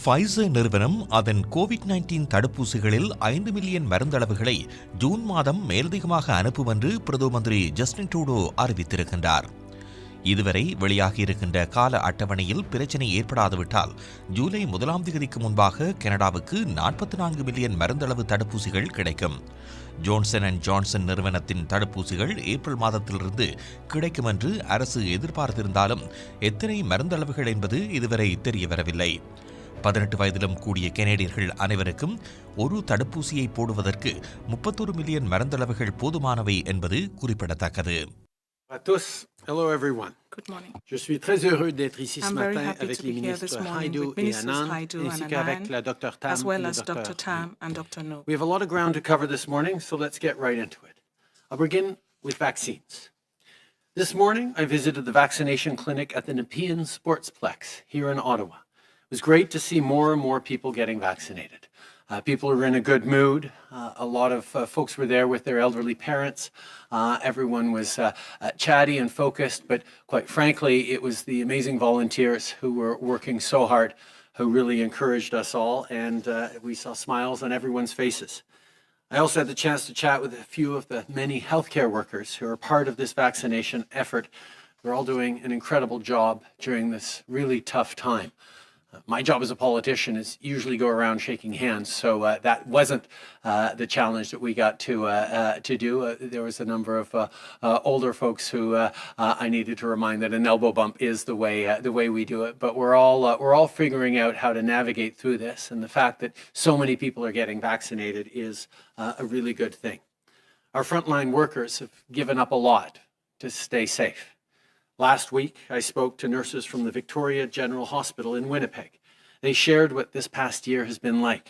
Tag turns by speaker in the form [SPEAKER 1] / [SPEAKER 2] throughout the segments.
[SPEAKER 1] Pfizer நிறுவனம் அதன் COVID-19 தடுப்பூசிகளில் 5 million மருந்தளவுகளை June மாதம் மேலதிகமாக அனுப்பும் என்று பிரதம மந்திரி ஜஸ்டின் ட்ரூடோ அறிவித்திருக்கின்றார். இதுவரை வெளியாகியிருக்கின்ற கால அட்டவணையில் பிரச்சினை ஏற்படாதுவிட்டால் ஜூலை 1ஆம் தேதிக்கு முன்பாக கனடாவுக்கு 44 மில்லியன் மருந்தளவு தடுப்பூசிகள் கிடைக்கும். ஜான்சன் அண்ட் ஜான்சன் நிறுவனத்தின் தடுப்பூசிகள் ஏப்ரல் மாதத்திலிருந்து கிடைக்கும் என்று அரசு எதிர்பார்த்திருந்தாலும் எத்தனை மருந்தளவுகள் என்பது இதுவரை தெரியவரவில்லை. 18 வயதிலும் கூடிய கனேடியர்கள் அனைவருக்கும் ஒரு தடுப்பூசியை போடுவதற்கு 31 மில்லியன் மருந்தளவுகள் போதுமானவை என்பது குறிப்பிடத்தக்கது.
[SPEAKER 2] Hello everyone.
[SPEAKER 3] Good morning.
[SPEAKER 2] Je suis très heureux d'être ici ce
[SPEAKER 3] I'm very
[SPEAKER 2] matin
[SPEAKER 3] happy
[SPEAKER 2] avec
[SPEAKER 3] to
[SPEAKER 2] les
[SPEAKER 3] be here this
[SPEAKER 2] ministres
[SPEAKER 3] morning
[SPEAKER 2] Haidu
[SPEAKER 3] with
[SPEAKER 2] et
[SPEAKER 3] Ministers
[SPEAKER 2] Anand,
[SPEAKER 3] Haidu
[SPEAKER 2] ainsi
[SPEAKER 3] and
[SPEAKER 2] qu'avec
[SPEAKER 3] Anand,
[SPEAKER 2] la Dr Tam
[SPEAKER 3] as well
[SPEAKER 2] et
[SPEAKER 3] as
[SPEAKER 2] le Dr.
[SPEAKER 3] Dr. Tam and Dr. No.
[SPEAKER 2] We have a lot of ground to cover this morning, so let's get right into it. I'll begin with vaccines. This morning, I visited the vaccination clinic at the Nepean Sportsplex here in Ottawa. It was great to see more and more people getting vaccinated. People are in a good mood. A lot of folks were there with their elderly parents. Everyone was chatty and focused, but quite frankly, it was the amazing volunteers who were working so hard who really encouraged us all, and we saw smiles on everyone's faces. I also had the chance to chat with a few of the many healthcare workers who are part of this vaccination effort. They're all doing an incredible job during this really tough time. My job as a politician is usually go around shaking hands, so that wasn't the challenge that we got to do. There was a number of older folks who I needed to remind that an elbow bump is the way we do it. But we're all figuring out how to navigate through this, and the fact that so many people are getting vaccinated is a really good thing. Our frontline workers have given up a lot to stay safe. Last week, I spoke to nurses from the Victoria General Hospital in Winnipeg. They shared what this past year has been like,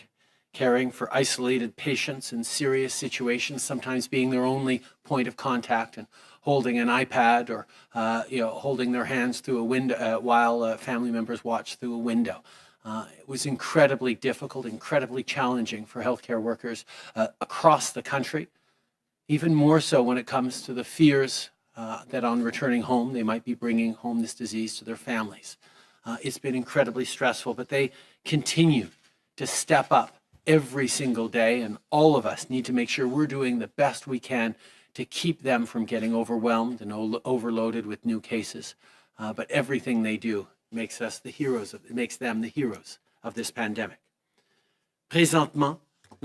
[SPEAKER 2] caring for isolated patients in serious situations, sometimes being their only point of contact, and holding an iPad or holding their hands through a window while family members watch through a window. It was incredibly difficult, incredibly challenging for healthcare workers across the country, even more so when it comes to the fears that on returning home, they might be bringing home this disease to their families. It's been incredibly stressful, but they continue to step up every single day, and all of us need to make sure we're doing the best we can to keep them from getting overwhelmed and overloaded with new cases. But everything they do makes them the heroes of this pandemic. Présentement,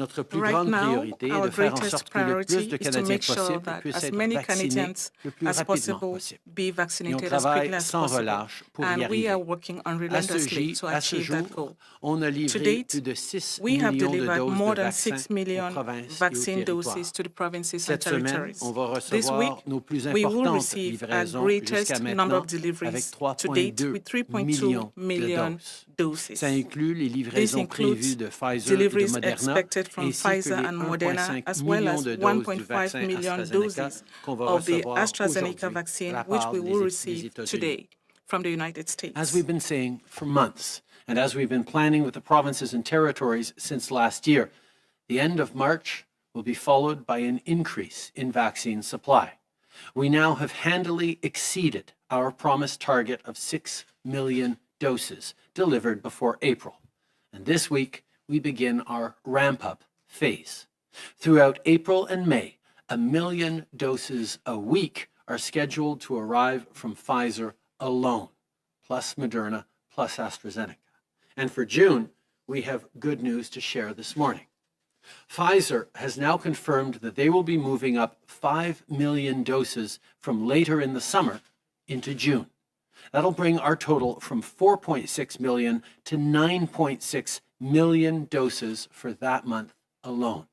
[SPEAKER 2] notre plus grande priorité est de faire en sorte que le plus de Canadiens possible puissent être vaccinés le plus rapidement possible. Et on travaille sans relâche pour y arriver. À ce jour, on a livré plus de 6 millions de doses de vaccins aux provinces et aux territoires. Cette semaine, on va recevoir nos plus importantes livraisons jusqu'à maintenant avec 3,2 millions de doses. Ça inclut les livraisons prévues de Pfizer et de Moderna,
[SPEAKER 3] from Pfizer and Moderna, as well as 1.5 million doses of the AstraZeneca vaccine, which we will receive today from the United States.
[SPEAKER 2] As we've been saying for months, and as we've been planning with the provinces and territories since last year, the end of March will be followed by an increase in vaccine supply. We now have handily exceeded our promised target of 6 million doses delivered before April. And this week, we begin our ramp-up phase. Throughout April and May, 1 million doses a week are scheduled to arrive from Pfizer alone, plus Moderna, plus AstraZeneca. And for June, we have good news to share this morning. Pfizer has now confirmed that they will be moving up 5 million doses from later in the summer into June. That'll bring our total from 4.6 million to 9.6 million doses for that month alone.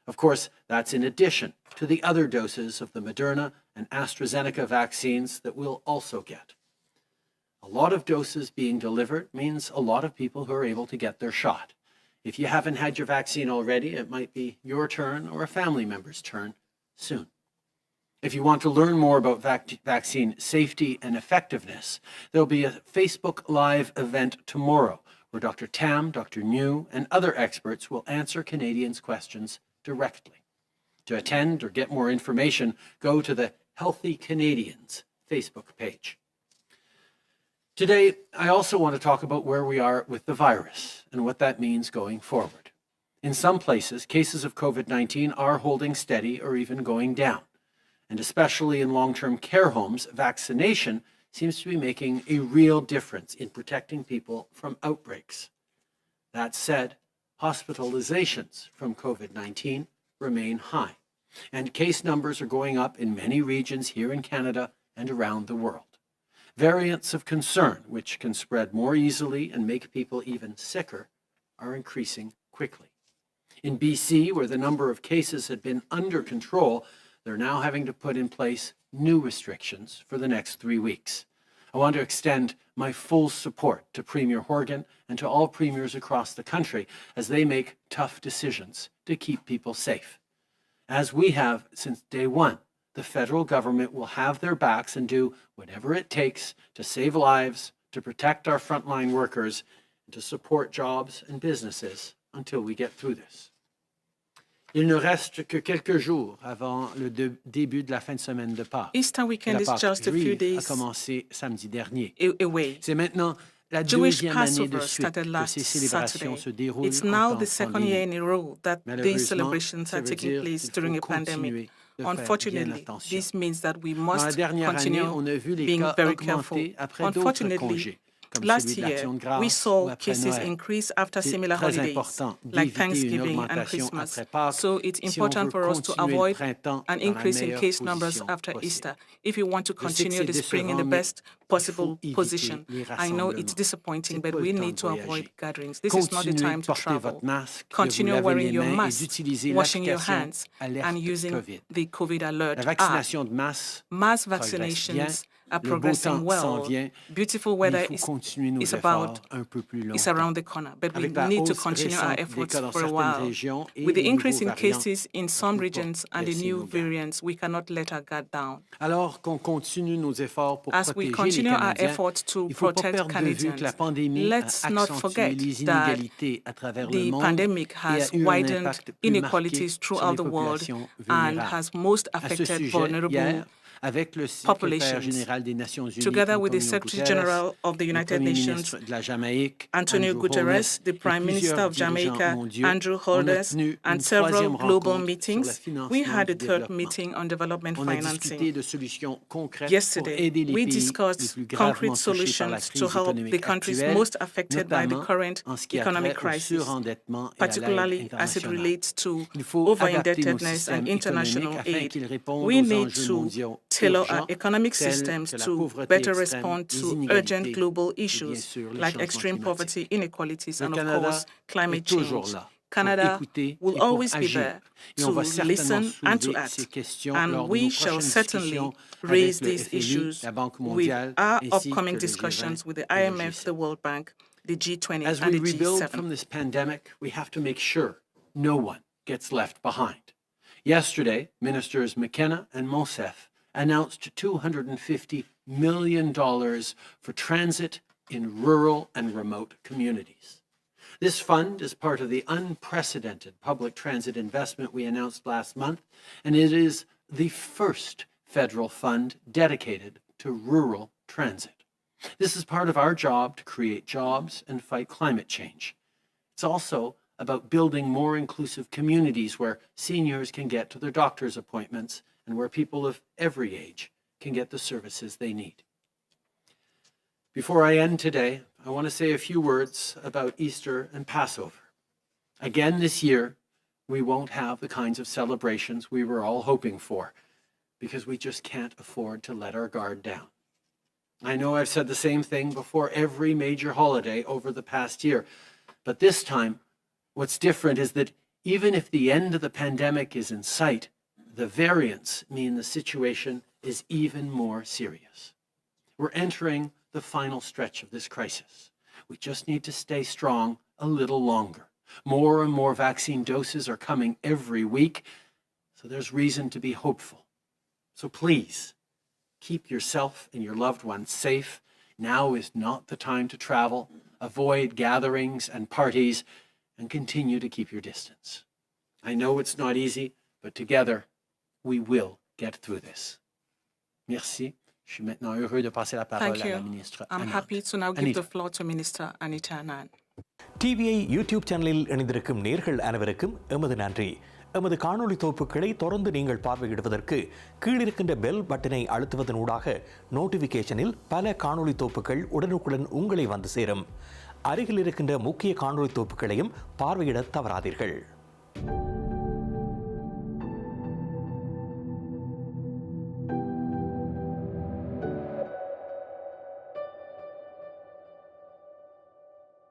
[SPEAKER 2] Of course, that's in addition to the other doses of the Moderna and AstraZeneca vaccines that we'll also get. A lot of doses being delivered means a lot of people who are able to get their shot. If you haven't had your vaccine already, it might be your turn or a family member's turn soon. If you want to learn more about vaccine safety and effectiveness, there'll be a Facebook Live event tomorrow where Dr. Tam, Dr. New, and other experts will answer Canadians' questions directly. To attend or get more information, go to the Healthy Canadians Facebook page. Today, I also want to talk about where we are with the virus and what that means going forward. In some places, cases of COVID-19 are holding steady or even going down. And especially in long-term care homes, vaccination seems to be making a real difference in protecting people from outbreaks. That said, hospitalizations from COVID-19 remain high, and case numbers are going up in many regions here in Canada and around the world. Variants of concern, which can spread more easily and make people even sicker, are increasing quickly. In BC, where the number of cases had been under control, they're now having to put in place new restrictions for the next 3 weeks. I want to extend my full support to Premier Horgan and to all premiers across the country as they make tough decisions to keep people safe. As we have since day one, the federal government will have their backs and do whatever it takes to save lives, to protect our frontline workers, and to support jobs and businesses until we get through this. Il ne reste que quelques jours avant le début de la fin de semaine de Pâques.
[SPEAKER 3] Easter weekend is just a few days
[SPEAKER 2] a commencé samedi dernier.
[SPEAKER 3] Away.
[SPEAKER 2] C'est maintenant la
[SPEAKER 3] Jewish
[SPEAKER 2] deuxième année de
[SPEAKER 3] Passover
[SPEAKER 2] suite
[SPEAKER 3] started
[SPEAKER 2] que
[SPEAKER 3] last
[SPEAKER 2] ces célébrations
[SPEAKER 3] Saturday.
[SPEAKER 2] se déroulent
[SPEAKER 3] It's
[SPEAKER 2] en
[SPEAKER 3] now
[SPEAKER 2] temps
[SPEAKER 3] the second year in a row that these
[SPEAKER 2] Malheureusement,
[SPEAKER 3] celebrations
[SPEAKER 2] ça
[SPEAKER 3] are
[SPEAKER 2] veut
[SPEAKER 3] taking
[SPEAKER 2] dire
[SPEAKER 3] place
[SPEAKER 2] qu'il
[SPEAKER 3] during a
[SPEAKER 2] faut
[SPEAKER 3] pandemic.
[SPEAKER 2] continuer de faire bien
[SPEAKER 3] Unfortunately,
[SPEAKER 2] attention.
[SPEAKER 3] this means that we
[SPEAKER 2] Dans
[SPEAKER 3] must
[SPEAKER 2] la dernière année,
[SPEAKER 3] continue
[SPEAKER 2] on a vu les
[SPEAKER 3] being
[SPEAKER 2] cas
[SPEAKER 3] very careful.
[SPEAKER 2] augmenter après d'autres
[SPEAKER 3] Unfortunately,
[SPEAKER 2] congés, comme
[SPEAKER 3] last
[SPEAKER 2] celui de
[SPEAKER 3] year,
[SPEAKER 2] l'Action de grâce
[SPEAKER 3] we
[SPEAKER 2] ou
[SPEAKER 3] saw
[SPEAKER 2] après
[SPEAKER 3] cases
[SPEAKER 2] Noël.
[SPEAKER 3] increase after
[SPEAKER 2] C'est
[SPEAKER 3] similar
[SPEAKER 2] très
[SPEAKER 3] holidays,
[SPEAKER 2] important
[SPEAKER 3] like
[SPEAKER 2] d'éviter une
[SPEAKER 3] Thanksgiving and
[SPEAKER 2] augmentation
[SPEAKER 3] Christmas.
[SPEAKER 2] après Pâques
[SPEAKER 3] So it's
[SPEAKER 2] si on
[SPEAKER 3] important
[SPEAKER 2] veut
[SPEAKER 3] for us to
[SPEAKER 2] continuer le
[SPEAKER 3] avoid
[SPEAKER 2] printemps
[SPEAKER 3] an
[SPEAKER 2] dans la
[SPEAKER 3] increase in
[SPEAKER 2] meilleure
[SPEAKER 3] case numbers
[SPEAKER 2] position
[SPEAKER 3] after
[SPEAKER 2] possible.
[SPEAKER 3] Easter. If you want to
[SPEAKER 2] Je sais que
[SPEAKER 3] continue
[SPEAKER 2] c'est
[SPEAKER 3] the spring in the
[SPEAKER 2] décevant, mais
[SPEAKER 3] best possible
[SPEAKER 2] il faut
[SPEAKER 3] position,
[SPEAKER 2] éviter les
[SPEAKER 3] I know it's
[SPEAKER 2] rassemblements.
[SPEAKER 3] disappointing,
[SPEAKER 2] C'est
[SPEAKER 3] but
[SPEAKER 2] pas
[SPEAKER 3] we
[SPEAKER 2] le temps
[SPEAKER 3] need
[SPEAKER 2] de
[SPEAKER 3] to avoid
[SPEAKER 2] voyager.
[SPEAKER 3] gatherings. This is not the
[SPEAKER 2] Continuez
[SPEAKER 3] time
[SPEAKER 2] de
[SPEAKER 3] to
[SPEAKER 2] porter
[SPEAKER 3] travel.
[SPEAKER 2] votre masque, de vous
[SPEAKER 3] Continue
[SPEAKER 2] laver
[SPEAKER 3] wearing
[SPEAKER 2] les
[SPEAKER 3] your
[SPEAKER 2] mains et
[SPEAKER 3] mask,
[SPEAKER 2] d'utiliser
[SPEAKER 3] washing your
[SPEAKER 2] l'application
[SPEAKER 3] hands,
[SPEAKER 2] Alerte
[SPEAKER 3] and using
[SPEAKER 2] COVID.
[SPEAKER 3] the COVID alert
[SPEAKER 2] La
[SPEAKER 3] app.
[SPEAKER 2] vaccination de masse
[SPEAKER 3] Mass
[SPEAKER 2] progresse bien.
[SPEAKER 3] vaccinations are
[SPEAKER 2] Le beau
[SPEAKER 3] progressing
[SPEAKER 2] temps s'en
[SPEAKER 3] well.
[SPEAKER 2] vient.
[SPEAKER 3] Beautiful
[SPEAKER 2] Mais il
[SPEAKER 3] weather
[SPEAKER 2] faut continuer nos
[SPEAKER 3] is
[SPEAKER 2] efforts un peu plus
[SPEAKER 3] is
[SPEAKER 2] longtemps.
[SPEAKER 3] around the corner, but we
[SPEAKER 2] Avec la
[SPEAKER 3] need to
[SPEAKER 2] hausse
[SPEAKER 3] continue our
[SPEAKER 2] récente des
[SPEAKER 3] efforts
[SPEAKER 2] cas dans
[SPEAKER 3] for a
[SPEAKER 2] certaines
[SPEAKER 3] while.
[SPEAKER 2] régions et
[SPEAKER 3] With the
[SPEAKER 2] les
[SPEAKER 3] increase
[SPEAKER 2] nouveaux
[SPEAKER 3] in
[SPEAKER 2] variants,
[SPEAKER 3] cases in
[SPEAKER 2] on
[SPEAKER 3] some
[SPEAKER 2] peut
[SPEAKER 3] regions
[SPEAKER 2] pas
[SPEAKER 3] and the
[SPEAKER 2] baisser
[SPEAKER 3] new
[SPEAKER 2] nos gardes.
[SPEAKER 3] variants, we cannot let our guard down.
[SPEAKER 2] Alors qu'on continue nos efforts pour
[SPEAKER 3] As we
[SPEAKER 2] protéger les
[SPEAKER 3] continue our
[SPEAKER 2] Canadiens,
[SPEAKER 3] efforts to
[SPEAKER 2] il ne faut pas
[SPEAKER 3] protect
[SPEAKER 2] perdre de vue que
[SPEAKER 3] Canadians,
[SPEAKER 2] la pandémie
[SPEAKER 3] let's
[SPEAKER 2] a
[SPEAKER 3] not
[SPEAKER 2] accentué
[SPEAKER 3] forget
[SPEAKER 2] les
[SPEAKER 3] that
[SPEAKER 2] inégalités à travers le
[SPEAKER 3] the
[SPEAKER 2] monde
[SPEAKER 3] pandemic
[SPEAKER 2] et a
[SPEAKER 3] has
[SPEAKER 2] eu un
[SPEAKER 3] widened
[SPEAKER 2] impact plus marqué
[SPEAKER 3] inequalities
[SPEAKER 2] sur
[SPEAKER 3] throughout
[SPEAKER 2] les
[SPEAKER 3] the world
[SPEAKER 2] populations
[SPEAKER 3] and
[SPEAKER 2] vulnérables.
[SPEAKER 3] has most
[SPEAKER 2] À ce
[SPEAKER 3] affected
[SPEAKER 2] sujet,
[SPEAKER 3] vulnerable
[SPEAKER 2] hier, avec le secrétaire
[SPEAKER 3] populations.
[SPEAKER 2] général des Nations Unies,
[SPEAKER 3] Together with the
[SPEAKER 2] Antonio
[SPEAKER 3] Secretary
[SPEAKER 2] Guterres,
[SPEAKER 3] General of the
[SPEAKER 2] le
[SPEAKER 3] United
[SPEAKER 2] Premier
[SPEAKER 3] Nations,
[SPEAKER 2] ministre de la Jamaïque,
[SPEAKER 3] Antonio
[SPEAKER 2] Andrew
[SPEAKER 3] Guterres,
[SPEAKER 2] Holness,
[SPEAKER 3] the
[SPEAKER 2] et
[SPEAKER 3] Prime Minister
[SPEAKER 2] plusieurs
[SPEAKER 3] of
[SPEAKER 2] dirigeants
[SPEAKER 3] Jamaica,
[SPEAKER 2] mondiaux,
[SPEAKER 3] Andrew
[SPEAKER 2] on a
[SPEAKER 3] Holness,
[SPEAKER 2] tenu
[SPEAKER 3] and
[SPEAKER 2] une
[SPEAKER 3] several
[SPEAKER 2] troisième
[SPEAKER 3] global
[SPEAKER 2] rencontre sur le
[SPEAKER 3] meetings. We
[SPEAKER 2] financement
[SPEAKER 3] had
[SPEAKER 2] du
[SPEAKER 3] a third
[SPEAKER 2] développement.
[SPEAKER 3] meeting on development
[SPEAKER 2] On a discuté
[SPEAKER 3] financing.
[SPEAKER 2] de solutions concrètes pour
[SPEAKER 3] Yesterday,
[SPEAKER 2] aider les
[SPEAKER 3] we
[SPEAKER 2] pays les
[SPEAKER 3] discussed
[SPEAKER 2] plus gravement
[SPEAKER 3] concrete
[SPEAKER 2] touchés par la
[SPEAKER 3] solutions to
[SPEAKER 2] crise
[SPEAKER 3] help the
[SPEAKER 2] économique
[SPEAKER 3] countries
[SPEAKER 2] actuelle,
[SPEAKER 3] most affected by the
[SPEAKER 2] notamment
[SPEAKER 3] current
[SPEAKER 2] en ce qui a
[SPEAKER 3] economic
[SPEAKER 2] trait au
[SPEAKER 3] crisis,
[SPEAKER 2] surendettement et à l'aide
[SPEAKER 3] particularly as it
[SPEAKER 2] internationale.
[SPEAKER 3] relates to
[SPEAKER 2] Il faut adapter nos
[SPEAKER 3] over-indebtedness
[SPEAKER 2] systèmes
[SPEAKER 3] and
[SPEAKER 2] économiques
[SPEAKER 3] international
[SPEAKER 2] afin
[SPEAKER 3] aid.
[SPEAKER 2] qu'ils répondent
[SPEAKER 3] We
[SPEAKER 2] aux
[SPEAKER 3] need
[SPEAKER 2] enjeux
[SPEAKER 3] to
[SPEAKER 2] mondiaux
[SPEAKER 3] tailor our
[SPEAKER 2] urgents
[SPEAKER 3] economic
[SPEAKER 2] tels
[SPEAKER 3] systems
[SPEAKER 2] que la
[SPEAKER 3] to
[SPEAKER 2] pauvreté
[SPEAKER 3] better
[SPEAKER 2] extrême,
[SPEAKER 3] respond
[SPEAKER 2] les
[SPEAKER 3] to
[SPEAKER 2] inégalités
[SPEAKER 3] urgent global
[SPEAKER 2] et bien
[SPEAKER 3] issues
[SPEAKER 2] sûr les
[SPEAKER 3] like
[SPEAKER 2] changements
[SPEAKER 3] extreme
[SPEAKER 2] climatiques.
[SPEAKER 3] poverty, inequalities,
[SPEAKER 2] Le
[SPEAKER 3] and of
[SPEAKER 2] Canada
[SPEAKER 3] course, climate
[SPEAKER 2] est toujours
[SPEAKER 3] change.
[SPEAKER 2] là pour
[SPEAKER 3] Canada
[SPEAKER 2] écouter
[SPEAKER 3] will
[SPEAKER 2] et pour
[SPEAKER 3] always be
[SPEAKER 2] agir.
[SPEAKER 3] there
[SPEAKER 2] Et on
[SPEAKER 3] to
[SPEAKER 2] va certainement
[SPEAKER 3] listen and to
[SPEAKER 2] soulever ces
[SPEAKER 3] act.
[SPEAKER 2] questions
[SPEAKER 3] And
[SPEAKER 2] lors de
[SPEAKER 3] we
[SPEAKER 2] nos
[SPEAKER 3] shall
[SPEAKER 2] prochaines
[SPEAKER 3] certainly
[SPEAKER 2] discussions
[SPEAKER 3] raise
[SPEAKER 2] avec le
[SPEAKER 3] these
[SPEAKER 2] FMI,
[SPEAKER 3] issues
[SPEAKER 2] la Banque
[SPEAKER 3] with
[SPEAKER 2] mondiale
[SPEAKER 3] our
[SPEAKER 2] ainsi
[SPEAKER 3] upcoming
[SPEAKER 2] que le
[SPEAKER 3] discussions
[SPEAKER 2] G20
[SPEAKER 3] with the
[SPEAKER 2] et le
[SPEAKER 3] IMF,
[SPEAKER 2] G7.
[SPEAKER 3] the World Bank, the G20,
[SPEAKER 2] As
[SPEAKER 3] and
[SPEAKER 2] we
[SPEAKER 3] the
[SPEAKER 2] rebuild
[SPEAKER 3] G7.
[SPEAKER 2] from this pandemic, we have to make sure no one gets left behind. Yesterday, Ministers McKenna and Monsef announced $250 million for transit in rural and remote communities. This fund is part of the unprecedented public transit investment we announced last month, and it is the first federal fund dedicated to rural transit. This is part of our job to create jobs and fight climate change. It's also about building more inclusive communities where seniors can get to their doctor's appointments and where people of every age can get the services they need. Before I end today, I want to say a few words about Easter and Passover. Again this year, we won't have the kinds of celebrations we were all hoping for because we just can't afford to let our guard down. I know I've said the same thing before every major holiday over the past year, but this time, what's different is that even if the end of the pandemic is in sight, the variants mean the situation is even more serious. We're entering the final stretch of this crisis. We just need to stay strong a little longer. More and more vaccine doses are coming every week, so there's reason to be hopeful. So please, keep yourself and your loved ones safe. Now is not the time to travel. Avoid gatherings and parties, and continue to keep your distance. I know it's not easy, but together we will get through this. Merci Je suis maintenant heureux de passer la parole
[SPEAKER 3] Thank
[SPEAKER 2] à
[SPEAKER 3] you.
[SPEAKER 2] la ministre
[SPEAKER 3] I'm
[SPEAKER 2] Anand.
[SPEAKER 3] happy to now give the floor to Minister Anita Anand.
[SPEAKER 1] TVI YouTube சேனலில் இணைந்திருக்கும் நேர்கள் அனைவருக்கும் எமது நன்றி. எமது காணொளி தொகுப்புகளை தொடர்ந்து நீங்கள் பார்வையிடுவதற்கு கீழிருக்கின்ற பெல் பட்டனை அழுத்துவதனூடாக நோட்டிஃபிகேஷனில் பல காணொளி தொகுப்புகள் உடனுக்குடன் உங்களை வந்து சேரும். அருகில் இருக்கின்ற முக்கிய காணொளி தொகுப்புகளையும் பார்வையிட தவறாதீர்கள்.